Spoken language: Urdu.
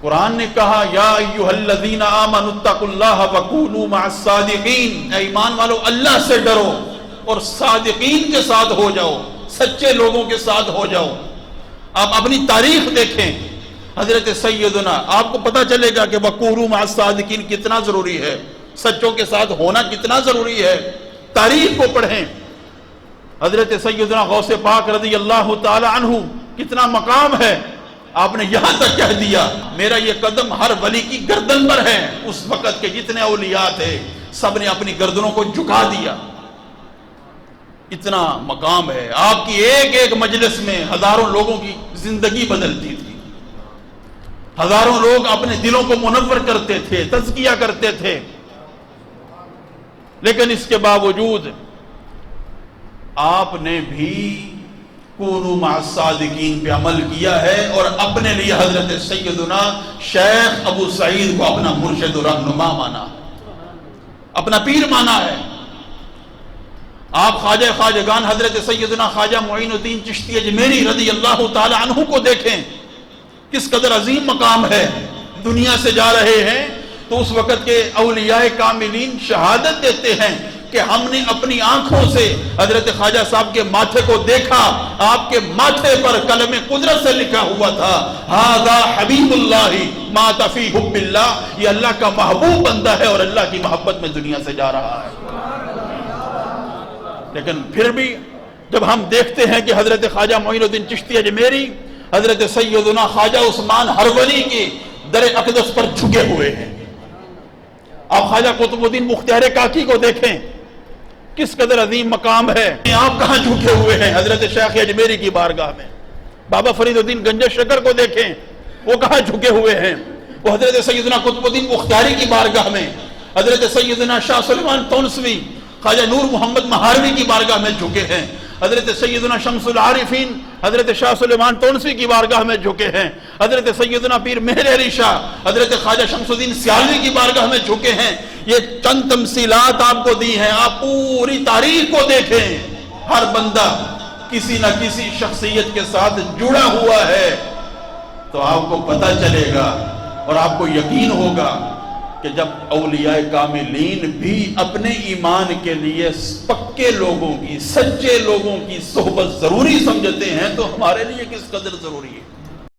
قرآن نے کہا یا ایھا الذین آمنوا اتقوا اللہ وکونوا مع الصادقین، اے ایمان والو اللہ سے ڈرو اور صادقین کے ساتھ ہو جاؤ، سچے لوگوں کے ساتھ ہو جاؤ۔ آپ اپنی تاریخ دیکھیں، حضرت سیدنا، آپ کو پتہ چلے گا کہ وکونوا مع الصادقین کتنا ضروری ہے، سچوں کے ساتھ ہونا کتنا ضروری ہے۔ تاریخ کو پڑھیں، حضرت سیدنا غوث پاک رضی اللہ تعالی عنہ کتنا مقام ہے، آپ نے یہاں تک کہہ دیا میرا یہ قدم ہر ولی کی گردن پر ہے۔ اس وقت کے جتنے اولیاء تھے سب نے اپنی گردنوں کو جھکا دیا، اتنا مقام ہے۔ آپ کی ایک ایک مجلس میں ہزاروں لوگوں کی زندگی بدلتی تھی، ہزاروں لوگ اپنے دلوں کو منور کرتے تھے، تزکیہ کرتے تھے، لیکن اس کے باوجود آپ نے بھی کونوا مع الصادقین پہ عمل کیا ہے اور اپنے لیے حضرت سیدنا شیخ ابو سعید کو اپنا مرشد و رہنما مانا، اپنا پیر مانا ہے۔ آپ خواجہ خواجگان حضرت سیدنا خواجہ معین الدین چشتی اجمیری رضی اللہ تعالی عنہ کو دیکھیں، کس قدر عظیم مقام ہے۔ دنیا سے جا رہے ہیں تو اس وقت کے اولیاء کاملین شہادت دیتے ہیں کہ ہم نے اپنی آنکھوں سے حضرت خواجہ صاحب کے ماتھے کو دیکھا، آپ کے ماتھے پر قلم قدرت سے لکھا ہوا تھا ھذا حبیب اللہ مات فی حب اللہ، یہ اللہ کا محبوب بندہ ہے اور اللہ کی محبت میں دنیا سے جا رہا ہے۔ لیکن پھر بھی جب ہم دیکھتے ہیں کہ حضرت خواجہ معین الدین چشتی اجمیری حضرت سیدنا خواجہ عثمان ہرولی کے در اقدس پر جھکے ہوئے ہیں، آپ خواجہ قطب الدین مختار کاکی کو دیکھیں، کس قدر عظیم مقام ہے، آپ کہاں جھکے ہوئے ہیں حضرت شیخ اجمیری کی بارگاہ میں۔ بابا فرید الدین گنج شکر کو دیکھیں، وہ کہاں جھکے ہوئے ہیں، وہ حضرت سیدنا قطب الدین مختاری کی بارگاہ میں، حضرت سیدنا شاہ سلیمان تونسوی، خواجہ نور محمد مہاروی کی بارگاہ میں جھکے ہیں، حضرت سیدنا شمس العارفین حضرت شاہ سلیمان تونسوی کی بارگاہ میں جھکے ہیں، حضرت سیدنا پیر مہر علی شاہ حضرت خواجہ شمس الدین سیالوی کی بارگاہ میں جھکے ہیں۔ یہ چند تمثیلات آپ کو دی ہیں، آپ پوری تاریخ کو دیکھیں، ہر بندہ کسی نہ کسی شخصیت کے ساتھ جڑا ہوا ہے، تو آپ کو پتہ چلے گا اور آپ کو یقین ہوگا کہ جب اولیاء کاملین بھی اپنے ایمان کے لیے پکے لوگوں کی، سچے لوگوں کی صحبت ضروری سمجھتے ہیں تو ہمارے لیے کس قدر ضروری ہے۔